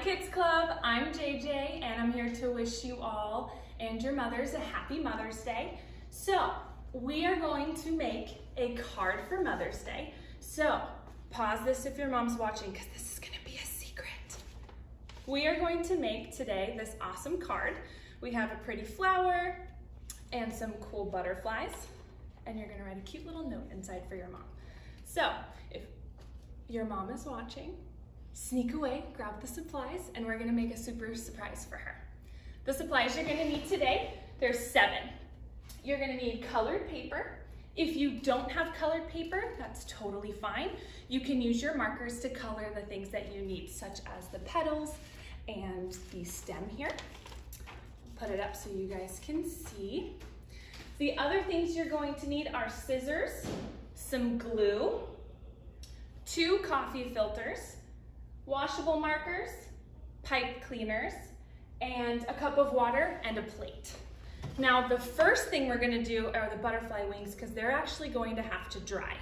Kids Club, I'm JJ and I'm here to wish you all and your mothers a happy Mother's Day. So we are going to make a card for Mother's Day. So pause this if your mom's watching because this is going to be a secret. We are going to make today this awesome card. We have a pretty flower and some cool butterflies, and you're going to write a cute little note inside for your mom. So if your mom is watching, sneak away, grab the supplies, and we're gonna make a super surprise for her. The supplies you're gonna need today, there's 7. You're gonna need colored paper. If you don't have colored paper, that's totally fine. You can use your markers to color the things that you need, such as the petals and the stem here. Put it up so you guys can see. The other things you're going to need are scissors, some glue, 2 coffee filters, washable markers, pipe cleaners, and a cup of water and a plate. Now the first thing we're gonna do are the butterfly wings because they're actually going to have to dry.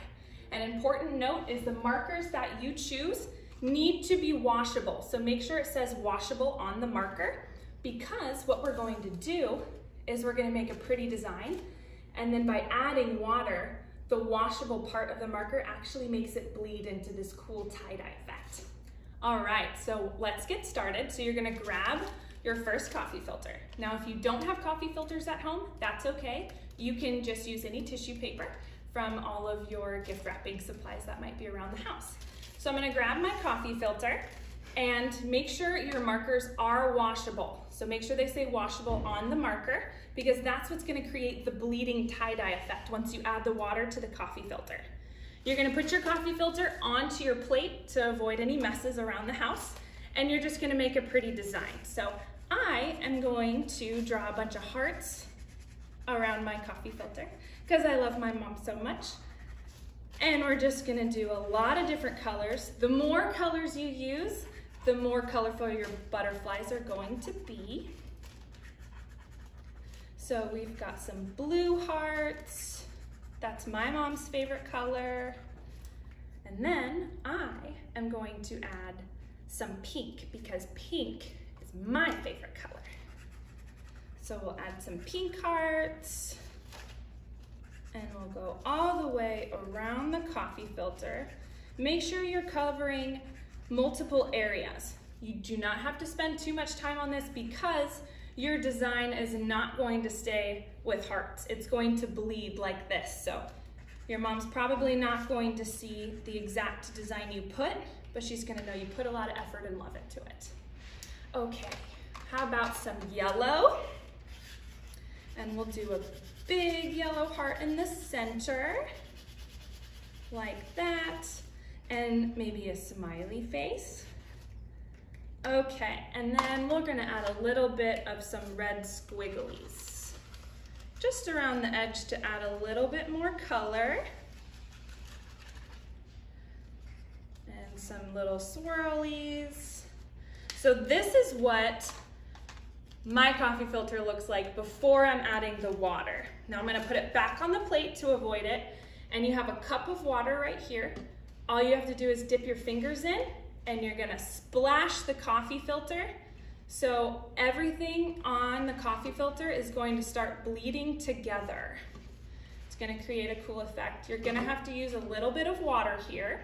An important note is the markers that you choose need to be washable. So make sure it says washable on the marker because what we're going to do is we're gonna make a pretty design, and then by adding water, the washable part of the marker actually makes it bleed into this cool tie-dye effect. All right, so let's get started. So you're gonna grab your first coffee filter. Now, if you don't have coffee filters at home, that's okay. You can just use any tissue paper from all of your gift wrapping supplies that might be around the house. So I'm gonna grab my coffee filter and make sure your markers are washable. So make sure they say washable on the marker because that's what's gonna create the bleeding tie-dye effect once you add the water to the coffee filter. You're gonna put your coffee filter onto your plate to avoid any messes around the house, and you're just gonna make a pretty design. So I am going to draw a bunch of hearts around my coffee filter because I love my mom so much. And we're just gonna do a lot of different colors. The more colors you use, the more colorful your butterflies are going to be. So we've got some blue hearts. That's my mom's favorite color. And then I am going to add some pink because pink is my favorite color. So we'll add some pink hearts and we'll go all the way around the coffee filter. Make sure you're covering multiple areas. You do not have to spend too much time on this because your design is not going to stay with hearts. It's going to bleed like this. So your mom's probably not going to see the exact design you put, but she's gonna know you put a lot of effort and love into it. Okay, how about some yellow? And we'll do a big yellow heart in the center, like that, and maybe a smiley face. Okay, and then we're gonna add a little bit of some red squigglies, just around the edge to add a little bit more color. And some little swirlies. So this is what my coffee filter looks like before I'm adding the water. Now I'm gonna put it back on the plate to avoid it, and you have a cup of water right here. All you have to do is dip your fingers in and you're gonna splash the coffee filter. So everything on the coffee filter is going to start bleeding together. It's gonna create a cool effect. You're gonna have to use a little bit of water here.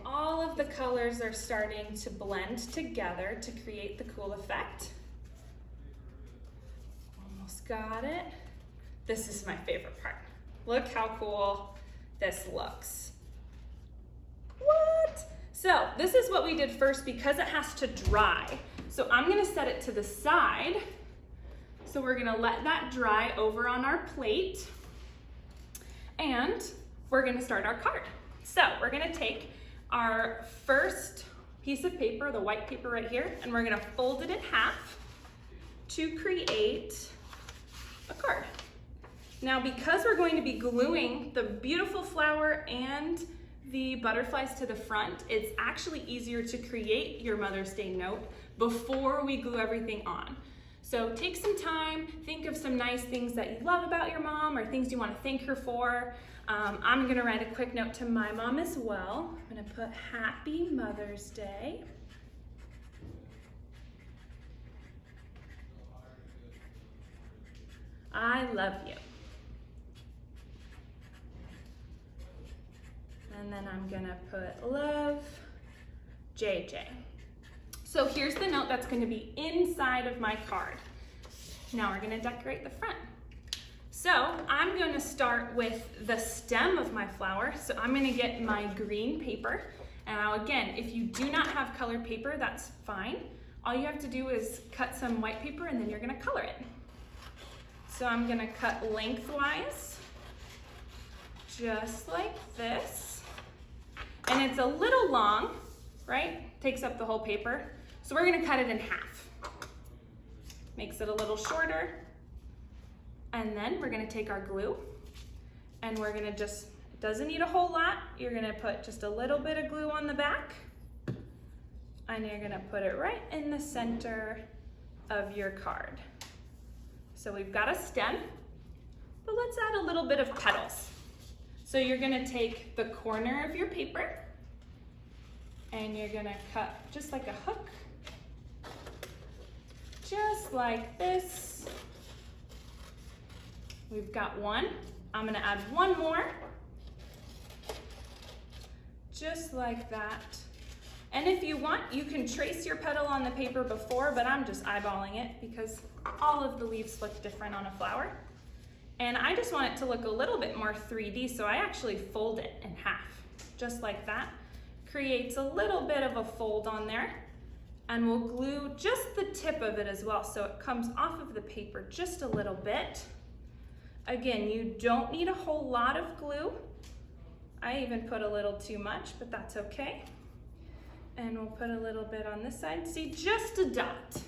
All of the colors are starting to blend together to create the cool effect. Almost got it. This is my favorite part. Look how cool this looks. What? So this is what we did first because it has to dry. So I'm gonna set it to the side. So we're gonna let that dry over on our plate and we're gonna start our card. So we're gonna take our first piece of paper, the white paper right here, and we're gonna fold it in half to create a card. Now because we're going to be gluing the beautiful flower and the butterflies to the front, it's actually easier to create your Mother's Day note before we glue everything on. So take some time, think of some nice things that you love about your mom or things you want to thank her for. I'm gonna write a quick note to my mom as well. I'm gonna put Happy Mother's Day. I love you. And then I'm gonna put love, JJ. So here's the note that's gonna be inside of my card. Now we're gonna decorate the front. So I'm gonna start with the stem of my flower. So I'm gonna get my green paper. And now again, if you do not have colored paper, that's fine. All you have to do is cut some white paper and then you're gonna color it. So I'm gonna cut lengthwise, just like this. And it's a little long, right? Takes up the whole paper. So we're gonna cut it in half. Makes it a little shorter. And then we're gonna take our glue and we're gonna just, doesn't need a whole lot. You're gonna put just a little bit of glue on the back and you're gonna put it right in the center of your card. So we've got a stem, but let's add a little bit of petals. So you're gonna take the corner of your paper and you're gonna cut just like a hook, just like this. We've got one. I'm gonna add one more, just like that. And if you want, you can trace your petal on the paper before, but I'm just eyeballing it because all of the leaves look different on a flower. And I just want it to look a little bit more 3D, so I actually fold it in half, just like that. Creates a little bit of a fold on there, and we'll glue just the tip of it as well, so it comes off of the paper just a little bit. Again, you don't need a whole lot of glue. I even put a little too much, but that's okay. And we'll put a little bit on this side. See, just a dot.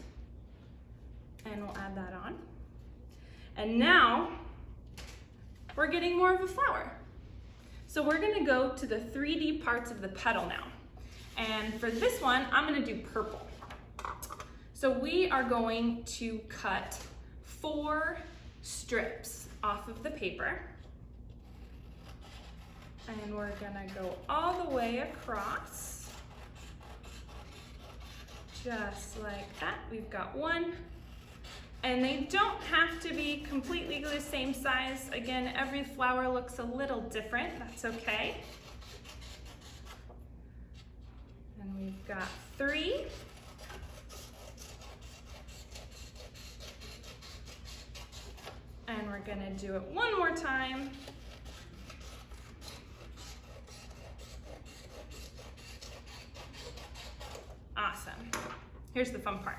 And we'll add that on. And now, we're getting more of a flower. So we're gonna go to the 3D parts of the petal now. And for this one, I'm gonna do purple. So we are going to cut 4 strips off of the paper. And we're gonna go all the way across. Just like that. We've got one. And they don't have to be completely the same size. Again, every flower looks a little different. That's okay. And we've got 3. And we're gonna do it one more time. Awesome. Here's the fun part.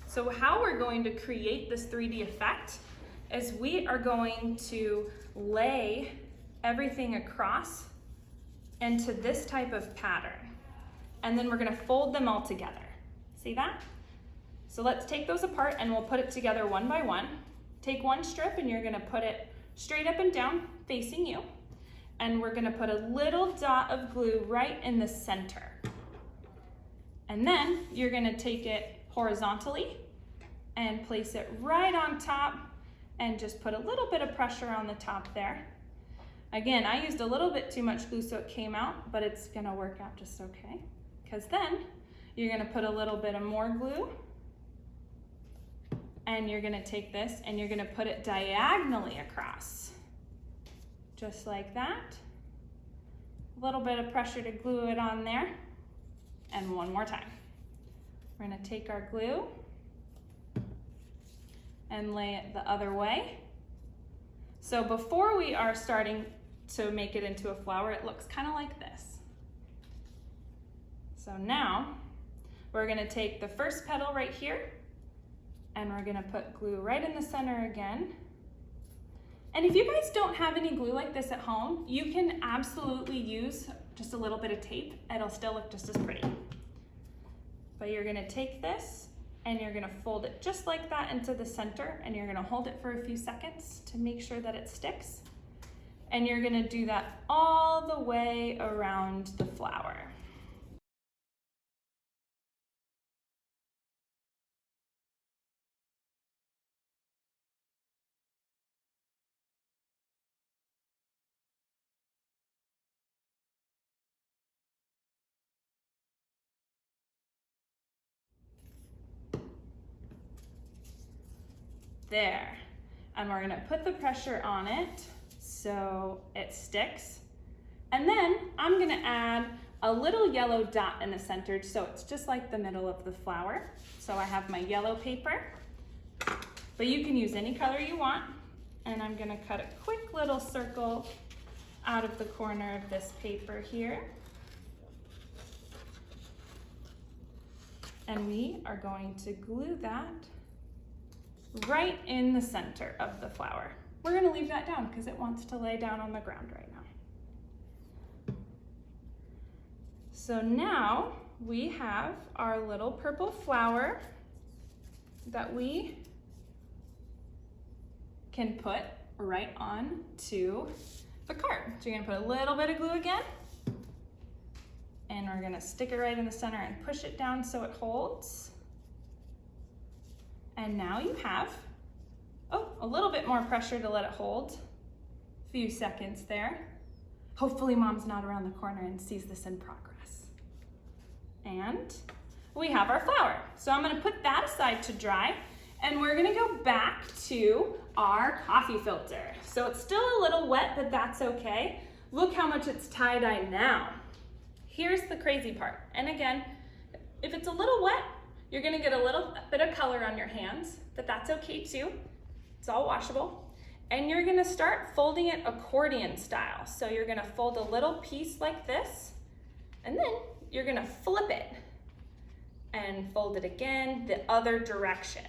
So how we're going to create this 3D effect is we are going to lay everything across into this type of pattern. And then we're gonna fold them all together. See that? So let's take those apart and we'll put it together one by one. Take one strip and you're gonna put it straight up and down facing you. And we're gonna put a little dot of glue right in the center. And then you're gonna take it horizontally and place it right on top and just put a little bit of pressure on the top there. Again, I used a little bit too much glue so it came out, but it's gonna work out just okay. Because then you're gonna put a little bit of more glue and you're gonna take this and you're gonna put it diagonally across. Just like that. A little bit of pressure to glue it on there. And one more time. We're gonna take our glue and lay it the other way. So before we are starting to make it into a flower, it looks kind of like this. So now we're gonna take the first petal right here and we're gonna put glue right in the center again. And if you guys don't have any glue like this at home, you can absolutely use just a little bit of tape. It'll still look just as pretty. But you're gonna take this and you're gonna fold it just like that into the center and you're gonna hold it for a few seconds to make sure that it sticks. And you're gonna do that all the way around the flower. There. and we're gonna put the pressure on it so it sticks. And then I'm gonna add a little yellow dot in the center so it's just like the middle of the flower. So I have my yellow paper, but you can use any color you want. And I'm gonna cut a quick little circle out of the corner of this paper here. And we are going to glue that right in the center of the flower. We're gonna leave that down because it wants to lay down on the ground right now. So now we have our little purple flower that we can put right on to the card. So you're gonna put a little bit of glue again, and we're gonna stick it right in the center and push it down so it holds. And now you have, a little bit more pressure to let it hold. A few seconds there. Hopefully mom's not around the corner and sees this in progress. And we have our flower. So I'm gonna put that aside to dry, and we're gonna go back to our coffee filter. So it's still a little wet, but that's okay. Look how much it's tie-dye now. Here's the crazy part. And again, if it's a little wet, you're gonna get a little bit of color on your hands, but that's okay too. It's all washable. And you're gonna start folding it accordion style. So you're gonna fold a little piece like this, and then you're gonna flip it and fold it again the other direction.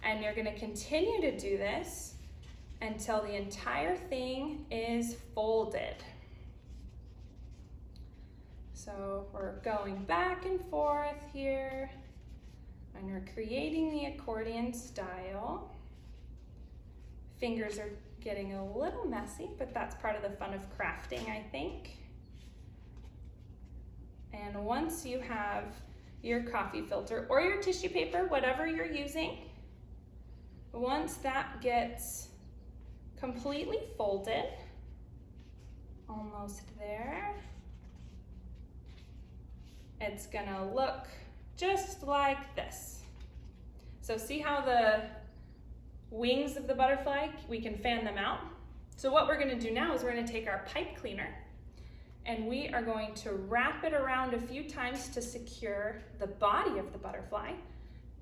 And you're gonna continue to do this until the entire thing is folded. So we're going back and forth here, and we're creating the accordion style. Fingers are getting a little messy, but that's part of the fun of crafting, I think. And once you have your coffee filter or your tissue paper, whatever you're using, once that gets completely folded, almost there, it's gonna look just like this. So see how the wings of the butterfly, we can fan them out? So what we're gonna do now is we're gonna take our pipe cleaner, and we are going to wrap it around a few times to secure the body of the butterfly,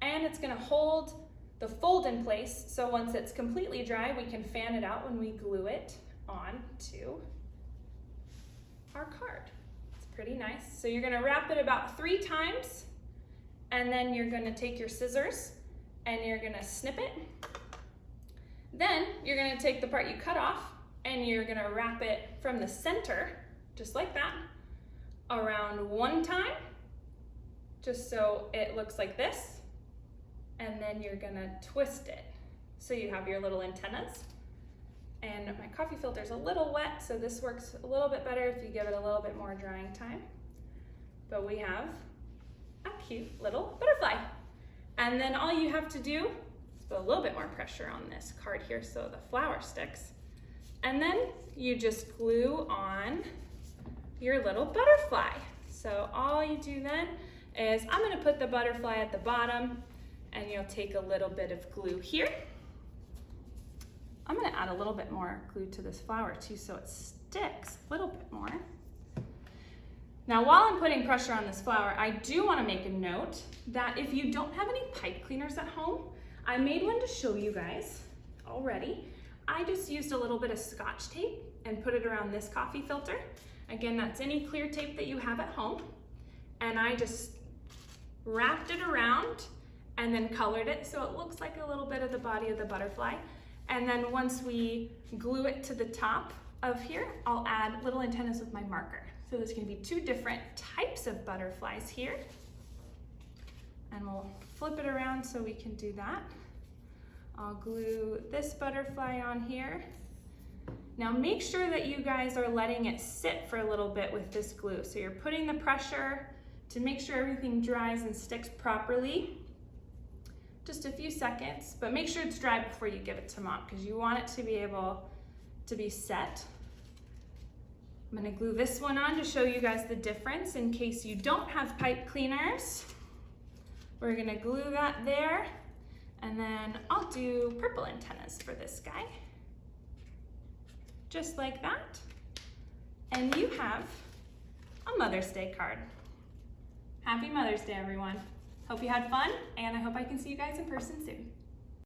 and it's gonna hold the fold in place, so once it's completely dry, we can fan it out when we glue it on to our card. It's pretty nice. So you're gonna wrap it about 3 times, and then you're gonna take your scissors and you're gonna snip it. Then you're gonna take the part you cut off and you're gonna wrap it from the center, just like that, around 1 time, just so it looks like this. And then you're gonna twist it. So you have your little antennas. And my coffee filter's a little wet, so this works a little bit better if you give it a little bit more drying time. But we have a cute little butterfly. And then all you have to do is put a little bit more pressure on this card here so the flower sticks. And then you just glue on your little butterfly. So all you do then is, I'm gonna put the butterfly at the bottom, and you'll take a little bit of glue here. I'm gonna add a little bit more glue to this flower too so it sticks a little bit more. Now while I'm putting pressure on this flower, I do wanna make a note that if you don't have any pipe cleaners at home, I made one to show you guys already. I just used a little bit of Scotch tape and put it around this coffee filter. Again, that's any clear tape that you have at home. And I just wrapped it around and then colored it so it looks like a little bit of the body of the butterfly. And then once we glue it to the top of here, I'll add little antennas with my marker. So there's gonna be 2 different types of butterflies here. And we'll flip it around so we can do that. I'll glue this butterfly on here. Now make sure that you guys are letting it sit for a little bit with this glue. So you're putting the pressure to make sure everything dries and sticks properly. Just a few seconds, but make sure it's dry before you give it to mom because you want it to be able to be set. I'm gonna glue this one on to show you guys the difference in case you don't have pipe cleaners. We're gonna glue that there, And then I'll do purple antennas for this guy. Just like that. And you have a Mother's Day card. Happy Mother's Day, everyone. Hope you had fun, and I hope I can see you guys in person soon.